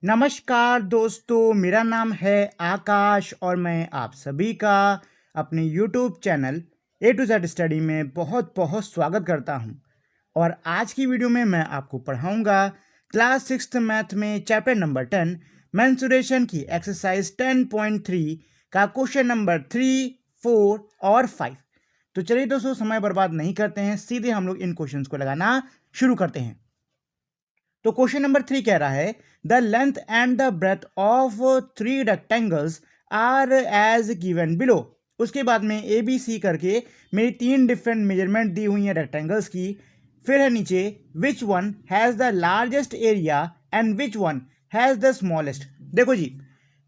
नमस्कार दोस्तों, मेरा नाम है आकाश और मैं आप सभी का अपने YouTube channel A to Z study में बहुत बहुत स्वागत करता हूं। और आज की वीडियो में मैं आपको पढ़ाऊंगा क्लास 6th मैथ में चैप्टर नंबर 10 मेंसुरेशन की एक्सरसाइज 10.3 का क्वेश्चन नंबर 3, 4 और 5। तो चलिए दोस्तों, समय बर्बाद नहीं करते हैं, सीधे हम लोग इन क्वेश्चंस को लगाना शुरू करते हैं। तो क्वेश्चन नंबर 3 कह रहा है the length and the breadth of 3 rectangles are as given below. उसके बाद में ए बी सी करके मेरी 3 डिफरेंट मेजरमेंट दी हुई हैं रेक्टेंगल्स की। फिर है नीचे which one has the largest area and which one has the smallest. देखो जी,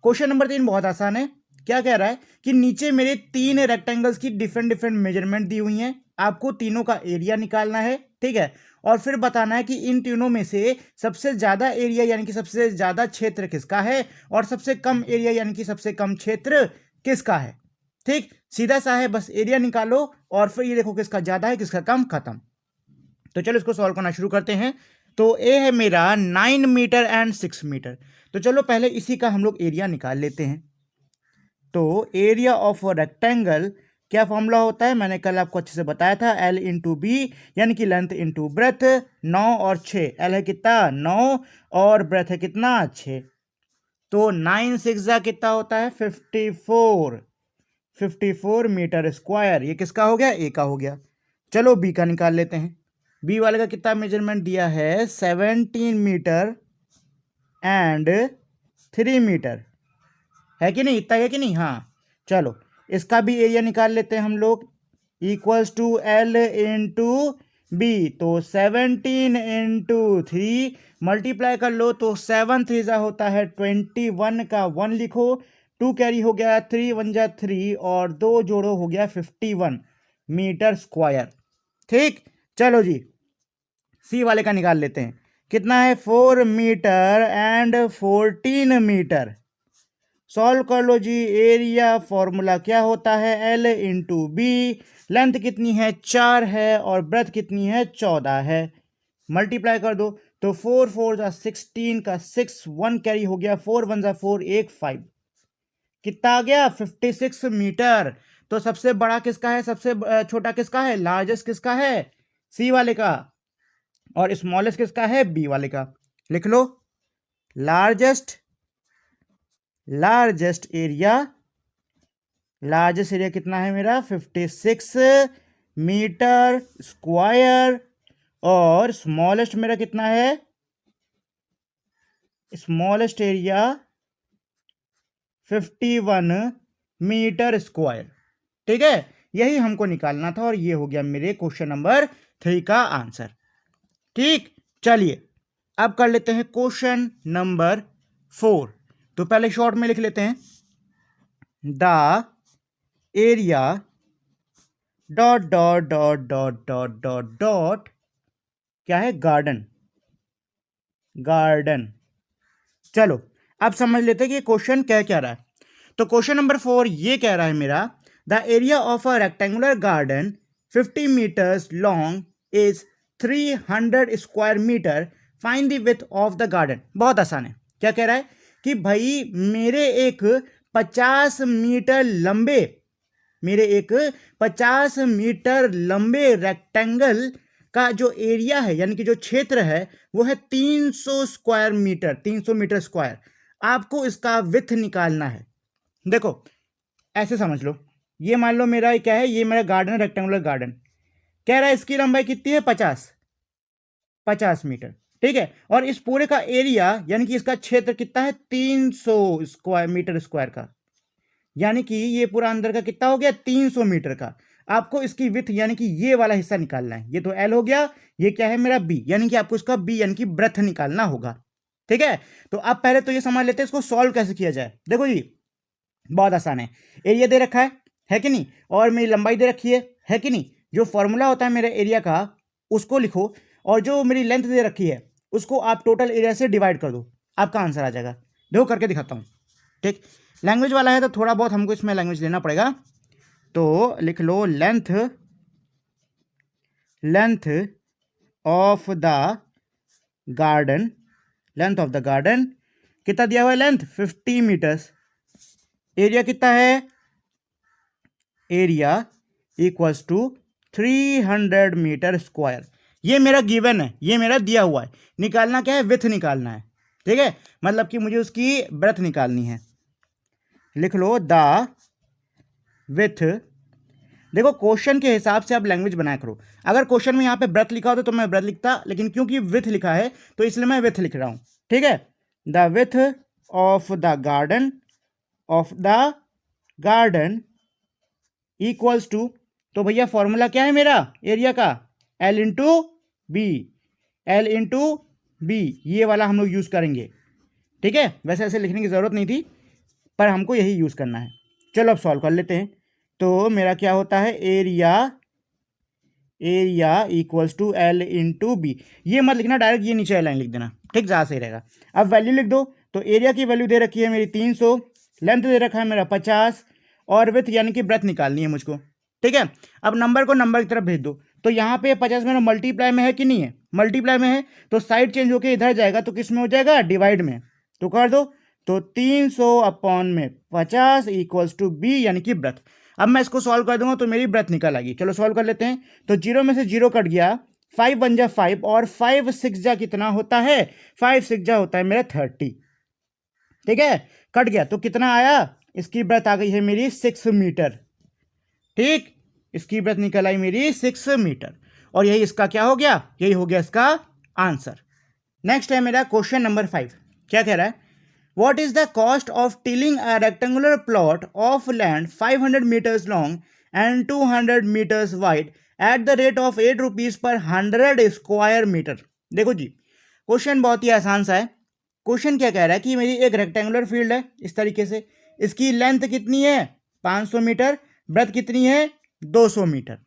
क्वेश्चन नंबर 3 बहुत आसान है। क्या कह रहा है कि नीचे मेरे 3 रेक्टेंगल्स की डिफरेंट डिफरेंट मेजरमेंट दी हुई हैं, आपको तीनों का एरिया निकालना है, ठीक है। और फिर बताना है कि इन तीनों में से सबसे ज्यादा एरिया यानी कि सबसे ज्यादा क्षेत्र किसका है और सबसे कम एरिया यानी कि सबसे कम क्षेत्र किसका है। ठीक, सीधा सा है, बस एरिया निकालो और फिर ये देखो किसका ज्यादा है किसका कम, खत्म। तो चलो इसको सॉल्व करना शुरू करते हैं। तो ए है मेरा 9 मीटर एंड 6 मीटर। तो चलो पहले इसी का हम लोग एरिया निकाल लेते हैं। तो एरिया ऑफ रेक्टेंगल क्या फॉर्मूला होता है, मैंने कल आपको अच्छे से बताया था, L इंटू बी यानी कि लेंथ इंटू ब्रेथ। 9 और 6, L है कितना 9 और ब्रेथ है कितना 6। तो 9 6 कितना होता है 54 मीटर स्क्वायर। ये किसका हो गया, ए का हो गया। चलो बी का निकाल लेते हैं। बी वाले का कितना मेजरमेंट दिया है 17 मीटर एंड 3 मीटर, है कि नहीं, इतना है कि नहीं। हाँ चलो इसका भी एरिया निकाल लेते हैं हम लोग, equals to L into B. तो 17 इंटू 3 मल्टीप्लाई कर लो तो 7 3 होता है 21 का 1 लिखो, 2 कैरी हो गया, 3 1 जा 3 और 2 जोड़ो हो गया 51 मीटर स्क्वायर। ठीक, चलो जी सी वाले का निकाल लेते हैं। कितना है 4 मीटर एंड 14 मीटर। सॉल्व कर लो जी। एरिया फॉर्मूला क्या होता है L इंटू बी। लेंथ कितनी है 4 है और ब्रेथ कितनी है 14 है, मल्टीप्लाई कर दो तो 4 4 जा 16 का 6 1 कैरी हो गया, 4 1 जा 4 1 5, कितना आ गया 56 मीटर। तो सबसे बड़ा किसका है, सबसे छोटा किसका है, लार्जेस्ट किसका है सी वाले का, और स्मॉलेस्ट किसका है बी वाले का। लिख लो लार्जेस्ट एरिया, लार्जेस्ट एरिया कितना है मेरा 56 मीटर स्क्वायर, और स्मॉलेस्ट मेरा कितना है, स्मॉलेस्ट एरिया 51 मीटर स्क्वायर। ठीक है, यही हमको निकालना था और ये हो गया मेरे क्वेश्चन नंबर 3 का आंसर। ठीक, चलिए अब कर लेते हैं क्वेश्चन नंबर 4। तो पहले शॉर्ट में लिख लेते हैं the area dot dot dot dot dot dot dot क्या है, गार्डन। चलो अब समझ लेते हैं कि क्वेश्चन क्या क्या रहा है। तो क्वेश्चन नंबर 4 ये कह रहा है मेरा the area of a rectangular garden 50 metres long is 300 square metre, find the width of the garden. बहुत आसान है। क्या कह रहा है कि भाई मेरे एक 50 मीटर लंबे, मेरे एक 50 मीटर लंबे रेक्टेंगल का जो एरिया है यानी कि जो क्षेत्र है वो है 300 स्क्वायर मीटर, 300 मीटर स्क्वायर। आपको इसका विड्थ निकालना है। देखो ऐसे समझ लो, ये मान लो मेरा क्या है, ये मेरा गार्डन, रेक्टेंगुलर गार्डन। कह रहा है इसकी लंबाई कितनी है 50 मीटर, ठीक है। और इस पूरे का एरिया यानी कि इसका क्षेत्र कितना है 300 स्क्वायर मीटर स्क्वायर का, यानी कि ये पूरा अंदर का कितना हो गया 300 मीटर का। आपको इसकी विड्थ यानी कि ये वाला हिस्सा निकालना है। ये तो एल हो गया, ये क्या है मेरा बी, यानी कि आपको इसका बी यानी कि ब्रेथ निकालना होगा। ठीक है, तो अब पहले तो ये समझ लेते हैं इसको सॉल्व कैसे किया जाए। देखो जी बहुत आसान है। एरिया दे रखा है कि नहीं, और मेरी लंबाई दे रखी है कि नहीं। जो फॉर्मूला होता है मेरे एरिया का उसको लिखो, और जो मेरी लेंथ दे रखी है उसको आप टोटल एरिया से डिवाइड कर दो, आपका आंसर आ जाएगा। देखो करके दिखाता हूँ। ठीक, लैंग्वेज वाला है तो थोड़ा बहुत हमको इसमें लैंग्वेज लेना पड़ेगा। तो लिख लो लेंथ ऑफ द गार्डन कितना दिया हुआ है लेंथ 50 मीटर्स, एरिया कितना है, area equals to 300 metre square. ये मेरा गिवन है, ये मेरा दिया हुआ है, निकालना क्या है, विथ निकालना है, ठीक है, मतलब कि मुझे उसकी ब्रेथ निकालनी है। लिख लो द विथ, देखो क्वेश्चन के हिसाब से आप लैंग्वेज बनाया करो। अगर क्वेश्चन में यहाँ पे ब्रेथ लिखा होता तो मैं ब्रेथ लिखता, लेकिन क्योंकि विथ लिखा है तो इसलिए मैं विथ लिख रहा हूं, ठीक है। The width of the garden equals to, तो भैया फॉर्मूला क्या है मेरा एरिया का, L into B, L into B, ये वाला हम लोग यूज करेंगे, ठीक है। वैसे ऐसे लिखने की जरूरत नहीं थी, पर हमको यही यूज करना है। चलो अब सॉल्व कर लेते हैं। तो मेरा क्या होता है, area equals to L into B, ये मत लिखना डायरेक्ट, ये नीचे लाइन लिख देना, ठीक, ज़्यादा सही रहेगा। अब वैल्यू लिख दो, तो एरिया की वैल्यू दे रखी है मेरी 300, लेंथ दे रखा है मेरा 50, और विथ यानी कि ब्रेथ निकालनी है मुझको, ठीक है। अब नंबर को नंबर की तरफ भेज दो, तो यहाँ पे 50 मेरा मल्टीप्लाई में है कि नहीं है, मल्टीप्लाई में है, तो साइड चेंज होकर इधर जाएगा तो किस में हो जाएगा, डिवाइड में, तो कर दो। तो 300 अपॉन में 50 इक्वल्स टू बी यानी कि ब्रेथ। अब मैं इसको सॉल्व कर दूंगा तो मेरी ब्रेथ निकल आएगी। चलो सॉल्व कर लेते हैं। तो 0 में से 0 कट गया, 5 बन जा 5, और 5 6 जा कितना होता है, 5 6 जा होता है मेरा 30, ठीक है, कट गया तो कितना आया, इसकी ब्रेथ आ गई है मेरी 6 मीटर, ठीक, इसकी ब्रेथ निकल आई मेरी 6 मीटर, और यही इसका क्या हो गया, यही हो गया इसका आंसर। नेक्स्ट है मेरा क्वेश्चन नंबर 5, क्या कह रहा है, What is the cost of tilling a rectangular plot of land 500 meters long and 200 meters wide at the rate of 8 rupees per 100 square meter? देखो जी, क्वेश्चन बहुत ही आसान सा है। क्वेश्चन क्या कह रहा है कि मेरी एक रेक्टेंगुलर फील्ड है इस तरीके से, इसकी लेंथ कितनी है 500 मीटर, ब्रेथ कितनी है 200 मीटर।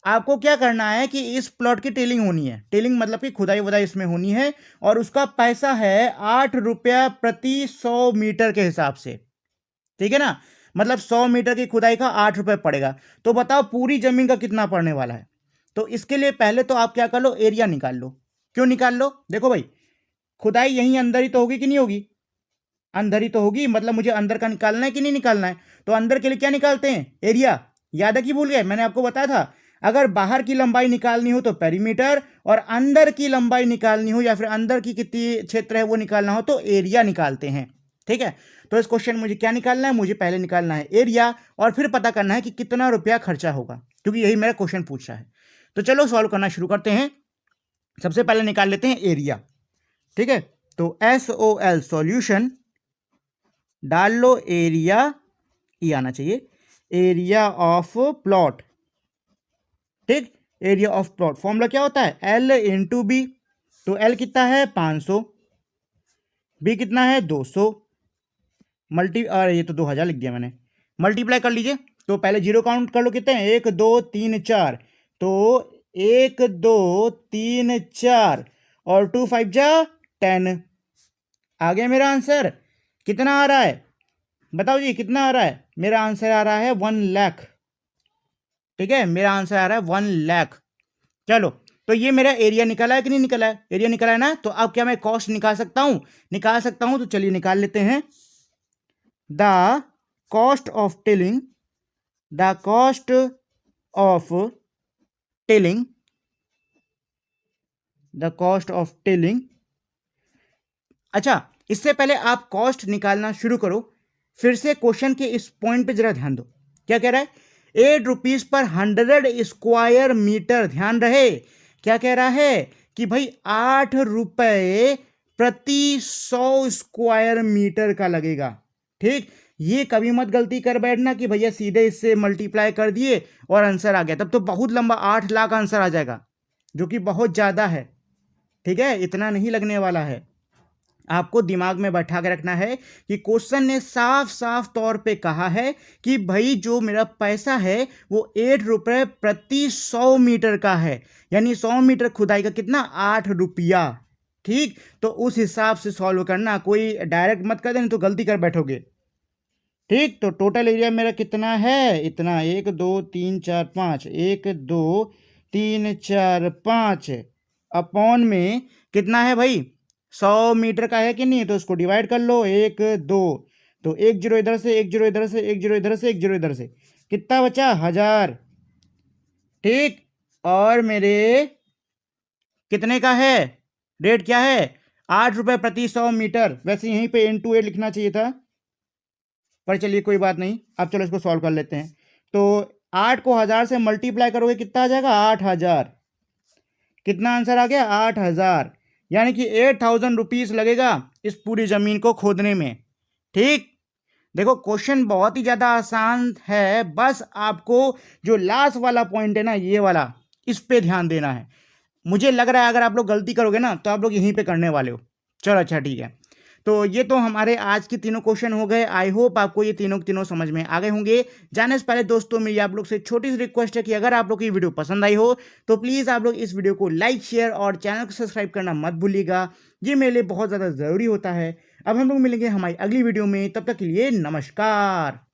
आपको क्या करना है कि इस प्लॉट की टेलिंग होनी है, टेलिंग मतलब कि खुदाई वुदाई इसमें होनी है, और उसका पैसा है 8 रुपया प्रति 100 मीटर के हिसाब से, ठीक है ना, मतलब 100 मीटर की खुदाई का 8 रुपये पड़ेगा। तो बताओ पूरी जमीन का कितना पड़ने वाला है। तो इसके लिए पहले तो आप क्या कर लो, एरिया निकाल लो। क्यों निकाल लो, देखो भाई खुदाई यहीं अंदर ही तो होगी कि नहीं होगी, अंदर ही तो होगी, मतलब मुझे अंदर का निकालना है कि नहीं निकालना है। तो अंदर के लिए क्या निकालते हैं, एरिया। याद है कि भूल गए, मैंने आपको बताया था अगर बाहर की लंबाई निकालनी हो तो पेरीमीटर, और अंदर की लंबाई निकालनी हो या फिर अंदर की कितनी क्षेत्र है वो निकालना हो तो एरिया निकालते हैं, ठीक है। तो इस क्वेश्चन मुझे क्या निकालना है, मुझे पहले निकालना है एरिया, और फिर पता करना है कि कितना रुपया खर्चा होगा, क्योंकि यही मेरा क्वेश्चन पूछ रहा है। तो चलो सॉल्व करना शुरू करते हैं। सबसे पहले निकाल लेते हैं एरिया, ठीक है। तो SOL सॉल्यूशन डाल लो, एरिया ये आना चाहिए, एरिया ऑफ प्लॉट, ठीक, एरिया ऑफ प्लॉट फॉर्मूला क्या होता है, L इंटू बी। तो L कितना है 500, B कितना है 200, ये तो 2000 लिख दिया मैंने, मल्टीप्लाई कर लीजिए। तो पहले जीरो काउंट कर लो, कितने हैं 1 2 3 4, तो 1 2 3 4 और 2 5 जा 10, आ गया मेरा आंसर। कितना आ रहा है बताओ जी, कितना आ रहा है, मेरा आंसर आ रहा है 1 लाख, ठीक है, मेरा आंसर आ रहा है 1 लाख। चलो तो ये मेरा एरिया निकला है कि नहीं निकला है, एरिया निकला है ना। तो अब क्या मैं कॉस्ट निकाल सकता हूं, निकाल सकता हूं, तो चलिए निकाल लेते हैं। The cost of tilling, the cost of tilling, the cost of tilling. अच्छा, इससे पहले आप कॉस्ट निकालना शुरू करो, फिर से क्वेश्चन के इस पॉइंट पे जरा ध्यान दो। क्या कह रहा है, 8 रुपीज पर 100 स्क्वायर मीटर। ध्यान रहे क्या कह रहा है कि भाई 8 रुपए प्रति 100 स्क्वायर मीटर का लगेगा, ठीक। ये कभी मत गलती कर बैठना कि भैया सीधे इससे मल्टीप्लाई कर दिए और आंसर आ गया, तब तो बहुत लंबा 8 लाख आंसर आ जाएगा, जो कि बहुत ज्यादा है, ठीक है, इतना नहीं लगने वाला है। आपको दिमाग में बैठा के रखना है कि क्वेश्चन ने साफ साफ तौर पे कहा है कि भाई जो मेरा पैसा है वो 8 रुपए प्रति 100 मीटर का है, यानी 100 मीटर खुदाई का कितना 8 रुपया, ठीक। तो उस हिसाब से सॉल्व करना, कोई डायरेक्ट मत कर देना तो गलती कर बैठोगे, ठीक। तो टोटल एरिया मेरा कितना है, इतना 1 2 3 4 5, 1 2 3 4 5 अपॉन में कितना है भाई 100 मीटर का है कि नहीं, तो इसको डिवाइड कर लो, 1 2, तो 1 0 इधर से, 1 0 इधर से, 1 0 इधर से, 1 0 इधर से, कितना बचा 1000। ठीक, और मेरे कितने का है, रेट क्या है, 8 रुपये प्रति 100 मीटर। वैसे यहीं पे N/8 लिखना चाहिए था, पर चलिए कोई बात नहीं। अब चलो इसको सॉल्व कर लेते हैं। तो 8 को 1000 से मल्टीप्लाई करोगे कितना आ जाएगा, 8000। कितना आंसर आ गया, 8000। यानी कि 8000 रुपीज लगेगा इस पूरी जमीन को खोदने में। ठीक, देखो क्वेश्चन बहुत ही ज्यादा आसान है, बस आपको जो लास्ट वाला पॉइंट है ना, ये वाला, इस पे ध्यान देना है। मुझे लग रहा है अगर आप लोग गलती करोगे ना तो आप लोग यहीं पे करने वाले हो। चलो अच्छा ठीक है। तो ये तो हमारे आज के तीनों क्वेश्चन हो गए। आई होप आपको ये तीनों तीनों समझ में आ गए होंगे। जाने से पहले दोस्तों मेरी आप लोग से छोटी सी रिक्वेस्ट है कि अगर आप लोग को ये वीडियो पसंद आई हो तो प्लीज़ आप लोग इस वीडियो को लाइक शेयर और चैनल को सब्सक्राइब करना मत भूलिएगा। ये मेरे लिए बहुत ज़्यादा ज़रूरी होता है। अब हम लोग मिलेंगे हमारी अगली वीडियो में, तब तक के लिए नमस्कार।